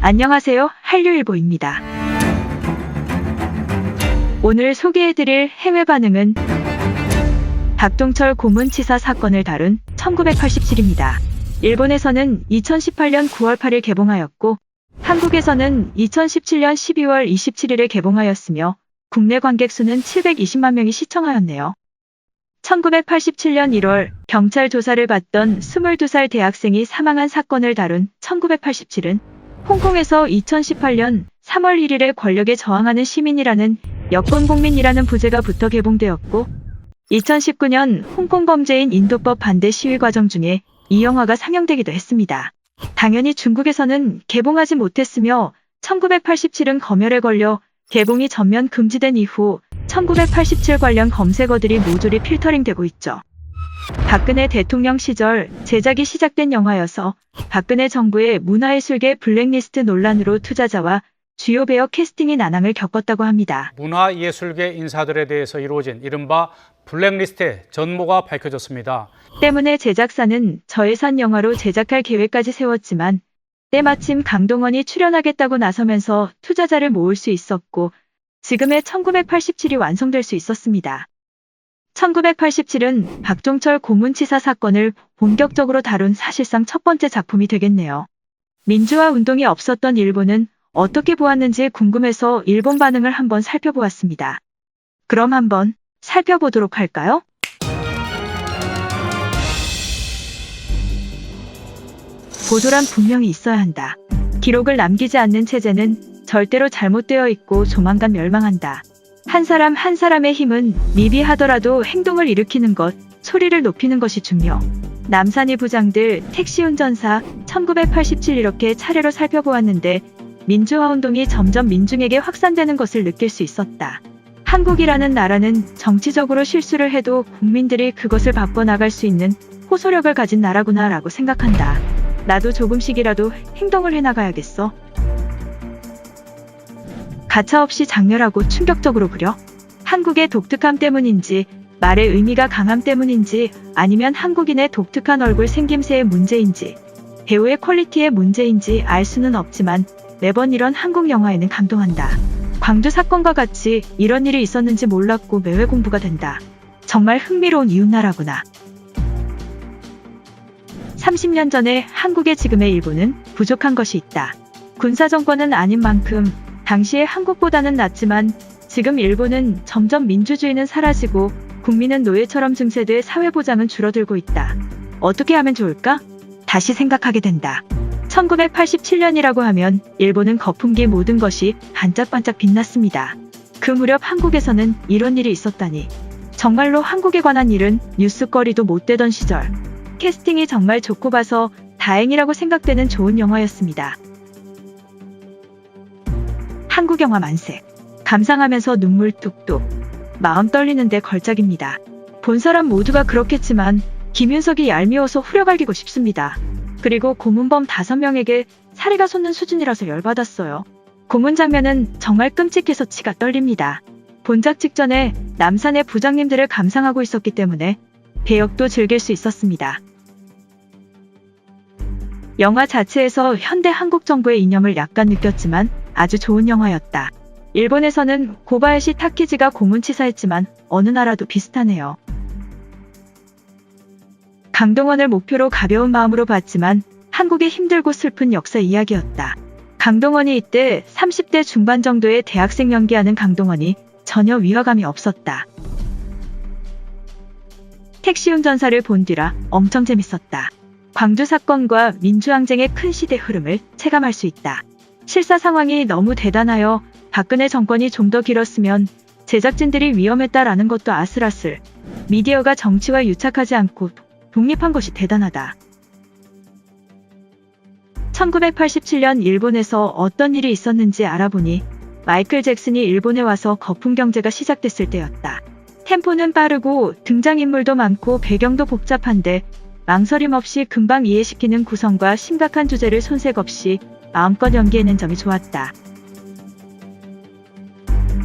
안녕하세요. 한류일보입니다. 오늘 소개해드릴 해외 반응은 박동철 고문치사 사건을 다룬 1987입니다. 일본에서는 2018년 9월 8일 개봉하였고 한국에서는 2017년 12월 27일에 개봉하였으며 국내 관객 수는 720만 명이 시청하였네요. 1987년 1월 경찰 조사를 받던 22살 대학생이 사망한 사건을 다룬 1987은 홍콩에서 2018년 3월 1일에 권력에 저항하는 시민이라는 여권공민이라는 부제가 붙어 개봉되었고 2019년 홍콩 범죄인 인도법 반대 시위 과정 중에 이 영화가 상영되기도 했습니다. 당연히 중국에서는 개봉하지 못했으며 1987은 검열에 걸려 개봉이 전면 금지된 이후 1987 관련 검색어들이 모조리 필터링되고 있죠. 박근혜 대통령 시절 제작이 시작된 영화여서 박근혜 정부의 문화예술계 블랙리스트 논란으로 투자자와 주요 배역 캐스팅이 난항을 겪었다고 합니다. 문화예술계 인사들에 대해서 이루어진 이른바 블랙리스트의 전모가 밝혀졌습니다. 때문에 제작사는 저예산 영화로 제작할 계획까지 세웠지만 때마침 강동원이 출연하겠다고 나서면서 투자자를 모을 수 있었고 지금의 1987이 완성될 수 있었습니다. 1987은 박종철 고문치사 사건을 본격적으로 다룬 사실상 첫 번째 작품이 되겠네요. 민주화 운동이 없었던 일본은 어떻게 보았는지 궁금해서 일본 반응을 한번 살펴보았습니다. 그럼 한번 살펴보도록 할까요? 보도란 분명히 있어야 한다. 기록을 남기지 않는 체제는 절대로 잘못되어 있고 조만간 멸망한다. 한 사람 한 사람의 힘은 미비하더라도 행동을 일으키는 것, 소리를 높이는 것이 중요. 남산이 부장들, 택시운전사, 1987 이렇게 차례로 살펴보았는데 민주화 운동이 점점 민중에게 확산되는 것을 느낄 수 있었다. 한국이라는 나라는 정치적으로 실수를 해도 국민들이 그것을 바꿔나갈 수 있는 호소력을 가진 나라구나 라고 생각한다. 나도 조금씩이라도 행동을 해나가야겠어. 가차없이 장렬하고 충격적으로 그려? 한국의 독특함 때문인지 말의 의미가 강함 때문인지 아니면 한국인의 독특한 얼굴 생김새의 문제인지 배우의 퀄리티의 문제인지 알 수는 없지만 매번 이런 한국 영화에는 감동한다. 광주 사건과 같이 이런 일이 있었는지 몰랐고 매회 공부가 된다. 정말 흥미로운 이웃나라구나. 30년 전에 한국의 지금의 일본은 부족한 것이 있다. 군사정권은 아닌 만큼 당시의 한국보다는 낫지만 지금 일본은 점점 민주주의는 사라지고 국민은 노예처럼 증세돼 사회보장은 줄어들고 있다. 어떻게 하면 좋을까? 다시 생각하게 된다. 1987년이라고 하면 일본은 거품기 모든 것이 반짝반짝 빛났습니다. 그 무렵 한국에서는 이런 일이 있었다니. 정말로 한국에 관한 일은 뉴스거리도 못 되던 시절. 캐스팅이 정말 좋고 봐서 다행이라고 생각되는 좋은 영화였습니다. 한국 영화 만세. 감상하면서 눈물 뚝뚝. 마음 떨리는데 걸작입니다. 본 사람 모두가 그렇겠지만 김윤석이 얄미워서 후려갈기고 싶습니다. 그리고 고문범 5명에게 사리가 솟는 수준이라서 열받았어요. 고문 장면은 정말 끔찍해서 치가 떨립니다. 본작 직전에 남산의 부장님들을 감상하고 있었기 때문에 배역도 즐길 수 있었습니다. 영화 자체에서 현대 한국 정부의 이념을 약간 느꼈지만 아주 좋은 영화였다. 일본에서는 고바야시 타키지가 고문치사했지만 어느 나라도 비슷하네요. 강동원을 목표로 가벼운 마음으로 봤지만 한국의 힘들고 슬픈 역사 이야기였다. 강동원이 이때 30대 중반 정도의 대학생 연기하는 강동원이 전혀 위화감이 없었다. 택시운전사를 본 뒤라 엄청 재밌었다. 광주 사건과 민주항쟁의 큰 시대 흐름을 체감할 수 있다. 실사 상황이 너무 대단하여 박근혜 정권이 좀 더 길었으면 제작진들이 위험했다라는 것도 아슬아슬. 미디어가 정치와 유착하지 않고 독립한 것이 대단하다. 1987년 일본에서 어떤 일이 있었는지 알아보니 마이클 잭슨이 일본에 와서 거품 경제가 시작됐을 때였다. 템포는 빠르고 등장인물도 많고 배경도 복잡한데 망설임 없이 금방 이해시키는 구성과 심각한 주제를 손색 없이 마음껏 연기해낸 점이 좋았다.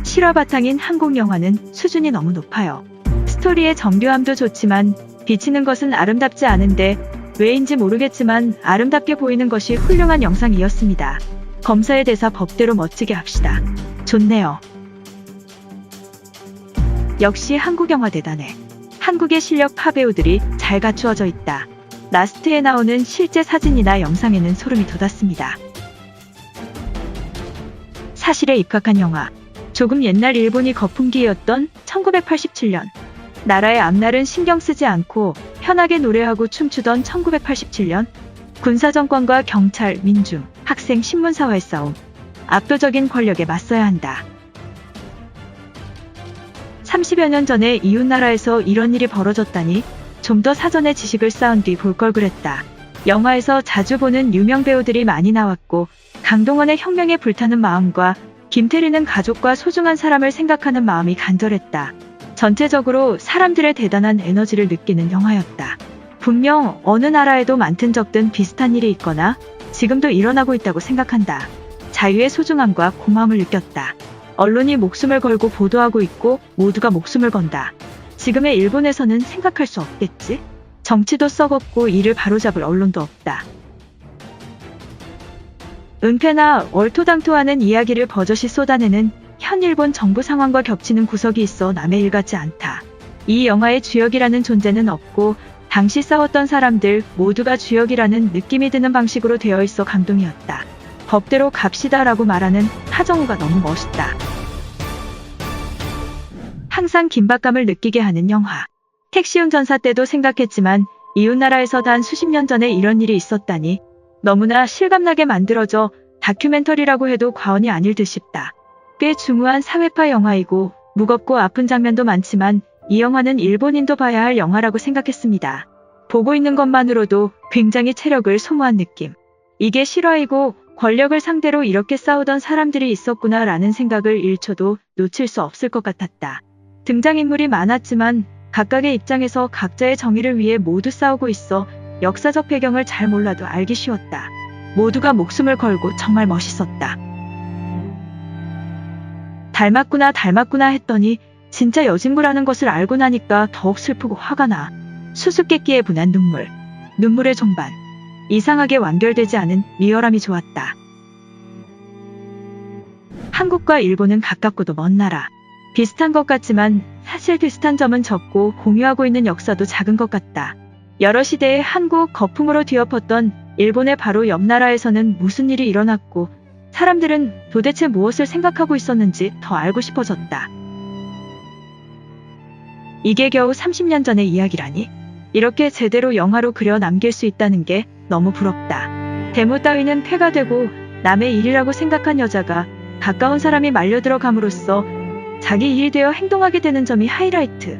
실화 바탕인 한국 영화는 수준이 너무 높아요. 스토리의 정교함도 좋지만 비치는 것은 아름답지 않은데 왜인지 모르겠지만 아름답게 보이는 것이 훌륭한 영상이었습니다. 검사의 대사 법대로 멋지게 합시다. 좋네요. 역시 한국 영화 대단해. 한국의 실력 파배우들이 잘 갖추어져 있다. 라스트에 나오는 실제 사진이나 영상에는 소름이 돋았습니다. 사실에 입각한 영화. 조금 옛날 일본이 거품기였던 1987년. 나라의 앞날은 신경 쓰지 않고 편하게 노래하고 춤추던 1987년. 군사정권과 경찰, 민중, 학생, 신문사와의 싸움. 압도적인 권력에 맞서야 한다. 30여 년 전에 이웃나라에서 이런 일이 벌어졌다니 좀 더 사전에 지식을 쌓은 뒤 볼 걸 그랬다. 영화에서 자주 보는 유명 배우들이 많이 나왔고 강동원의 혁명에 불타는 마음과 김태리는 가족과 소중한 사람을 생각하는 마음이 간절했다. 전체적으로 사람들의 대단한 에너지를 느끼는 영화였다. 분명 어느 나라에도 많든 적든 비슷한 일이 있거나 지금도 일어나고 있다고 생각한다. 자유의 소중함과 고마움을 느꼈다. 언론이 목숨을 걸고 보도하고 있고 모두가 목숨을 건다. 지금의 일본에서는 생각할 수 없겠지? 정치도 썩었고 이를 바로잡을 언론도 없다. 은폐나 얼토당토하는 이야기를 버젓이 쏟아내는 현 일본 정부 상황과 겹치는 구석이 있어 남의 일 같지 않다. 이 영화의 주역이라는 존재는 없고 당시 싸웠던 사람들 모두가 주역이라는 느낌이 드는 방식으로 되어 있어 감동이었다. 법대로 갑시다라고 말하는 하정우가 너무 멋있다. 항상 긴박감을 느끼게 하는 영화. 택시운전사 때도 생각했지만 이웃나라에서 단 수십 년 전에 이런 일이 있었다니 너무나 실감나게 만들어져 다큐멘터리라고 해도 과언이 아닐 듯 싶다. 꽤 중후한 사회파 영화이고 무겁고 아픈 장면도 많지만 이 영화는 일본인도 봐야 할 영화라고 생각했습니다. 보고 있는 것만으로도 굉장히 체력을 소모한 느낌. 이게 실화이고 권력을 상대로 이렇게 싸우던 사람들이 있었구나라는 생각을 1초도 놓칠 수 없을 것 같았다. 등장인물이 많았지만 각각의 입장에서 각자의 정의를 위해 모두 싸우고 있어 역사적 배경을 잘 몰라도 알기 쉬웠다. 모두가 목숨을 걸고 정말 멋있었다. 닮았구나 했더니 진짜 여진구라는 것을 알고 나니까 더욱 슬프고 화가 나. 수수께끼에 분한 눈물. 눈물의 종반. 이상하게 완결되지 않은 리얼함이 좋았다. 한국과 일본은 가깝고도 먼 나라. 비슷한 것 같지만 사실 비슷한 점은 적고 공유하고 있는 역사도 작은 것 같다. 여러 시대의 한국 거품으로 뒤엎었던 일본의 바로 옆 나라에서는 무슨 일이 일어났고 사람들은 도대체 무엇을 생각하고 있었는지 더 알고 싶어졌다. 이게 겨우 30년 전의 이야기라니? 이렇게 제대로 영화로 그려 남길 수 있다는 게 너무 부럽다. 데모 따위는 폐가 되고 남의 일이라고 생각한 여자가 가까운 사람이 말려 들어감으로써 자기 일이 되어 행동하게 되는 점이 하이라이트.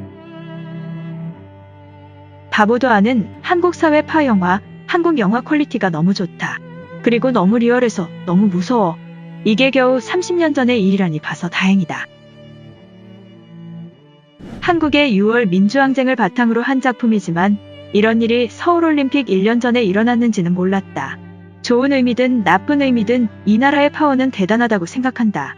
바보도 아는 한국 사회파 영화, 한국 영화 퀄리티가 너무 좋다. 그리고 너무 리얼해서 너무 무서워. 이게 겨우 30년 전의 일이라니 봐서 다행이다. 한국의 6월 민주항쟁을 바탕으로 한 작품이지만 이런 일이 서울올림픽 1년 전에 일어났는지는 몰랐다. 좋은 의미든 나쁜 의미든 이 나라의 파워는 대단하다고 생각한다.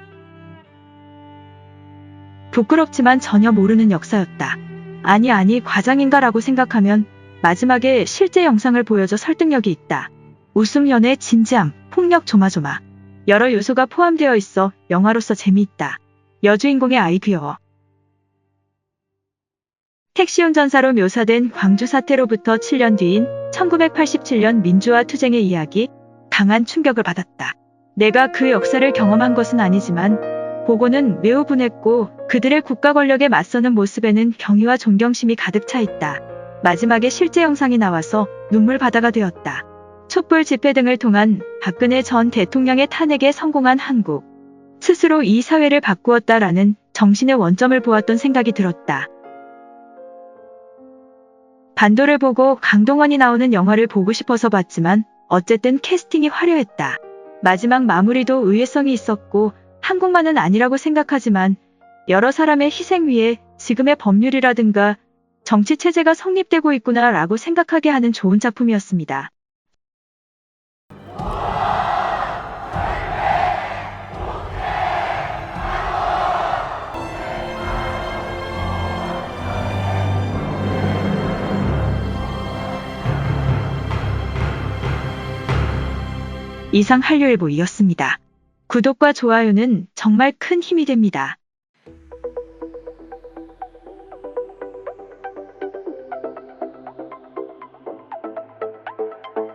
부끄럽지만 전혀 모르는 역사였다. 아니 과장인가라고 생각하면 마지막에 실제 영상을 보여줘 설득력이 있다. 웃음, 연애, 진지함, 폭력 조마조마. 여러 요소가 포함되어 있어 영화로서 재미있다. 여주인공의 아이 귀여워. 택시운전사로 묘사된 광주 사태로부터 7년 뒤인 1987년 민주화 투쟁의 이야기, 강한 충격을 받았다. 내가 그 역사를 경험한 것은 아니지만 보고는 매우 분했고 그들의 국가 권력에 맞서는 모습에는 경의와 존경심이 가득 차 있다. 마지막에 실제 영상이 나와서 눈물바다가 되었다. 촛불 집회 등을 통한 박근혜 전 대통령의 탄핵에 성공한 한국. 스스로 이 사회를 바꾸었다라는 정신의 원점을 보았던 생각이 들었다. 반도를 보고 강동원이 나오는 영화를 보고 싶어서 봤지만 어쨌든 캐스팅이 화려했다. 마지막 마무리도 의외성이 있었고 한국만은 아니라고 생각하지만 여러 사람의 희생 위에 지금의 법률이라든가 정치 체제가 성립되고 있구나라고 생각하게 하는 좋은 작품이었습니다. 이상 한류일보이었습니다. 구독과 좋아요는 정말 큰 힘이 됩니다.